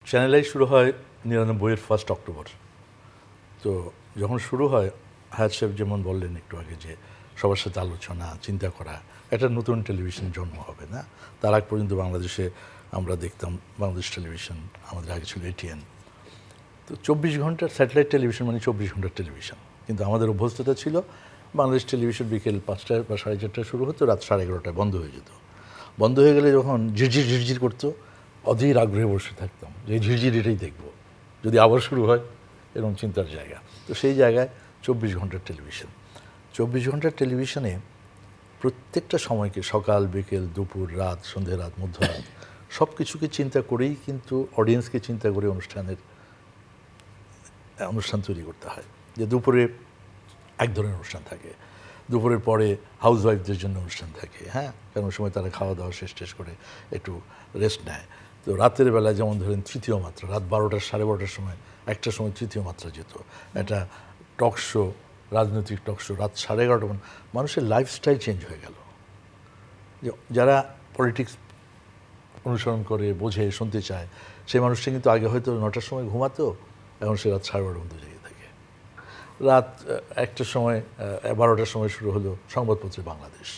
Channel I শুরু হয় 99-এর 1 October. তো যখন শুরু হয়, হায়াত সাহেব যেমন বললেন একটু আগে যে সবার সাথে আলোচনা, চিন্তা করা, একটা নতুন টেলিভিশন জন্ম হবে না। তার আগ পর্যন্ত বাংলাদেশে আমরা দেখতাম বাংলাদেশ টেলিভিশন, আমাদের আগে ছিল এটিএন। তো 24 ঘন্টার স্যাটেলাইট টেলিভিশন মানে 24 ঘন্টার টেলিভিশন। কিন্তু আমাদের অভ্যস্ততা ছিল বাংলাদেশ টেলিভিশন বিকেল 5টায় বা 4:30টায় শুরু হতো, রাত 11:30টায় বন্ধ হয়ে যেত। বন্ধ হয়ে গেলে যখন ঝিরঝির ঝিরঝির করতো, অধীর আগ্রহে বসে থাকতাম যে এই ঝিরঝির এটাই দেখব, যদি আবার শুরু হয়, এরকম চিন্তার জায়গা। তো সেই জায়গায় 24 ঘন্টার টেলিভিশন। 24 ঘন্টার টেলিভিশনে প্রত্যেকটা সময়কে, সকাল, বিকেল, দুপুর, রাত, সন্ধে, রাত, মধ্যরাত, সব কিছুকে চিন্তা করেই কিন্তু অডিয়েন্সকে চিন্তা করে অনুষ্ঠান তৈরি করতে হয়। যে দুপুরে এক ধরনের অনুষ্ঠান থাকে, দুপুরের পরে হাউসওয়াইফদের জন্য অনুষ্ঠান থাকে, হ্যাঁ, কারণ ওই সময় তারা খাওয়া দাওয়া শেষ করে একটু রেস্ট নেয়। তো রাতের বেলা যেমন ধরেন তৃতীয় মাত্রা, রাত 12টা 12:30টার সময়, একটার সময় তৃতীয় মাত্রা যেত, একটা টক শো, রাজনৈতিক টক শো, রাত 11:30। মানুষের লাইফস্টাইল চেঞ্জ হয়ে গেল। যারা পলিটিক্স অনুসরণ করে, বোঝে, শুনতে চায়, সেই মানুষটা কিন্তু আগে হয়তো 9টার সময় ঘুমাতো, এখন সে রাত 12:30 পর্যন্ত জেগে থাকে। রাত 1টার সময়, 12টার সময় শুরু হলো সংবাদপত্রে বাংলাদেশ।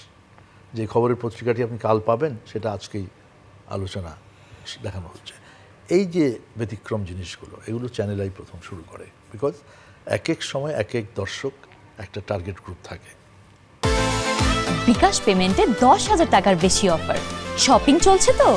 যে খবরের পত্রিকাটি আপনি কাল পাবেন, সেটা আজকেই আলোচনা দেখানো হচ্ছে। এই যে ব্যতিক্রম জিনিসগুলো, এগুলো চ্যানেল আই প্রথম শুরু করে। বিকজ এক এক সময় এক এক দর্শক, একটা টার্গেট গ্রুপ থাকে। বিকাশ পেমেন্টে 10,000 টাকার বেশি অফার, শপিং চলছে তো।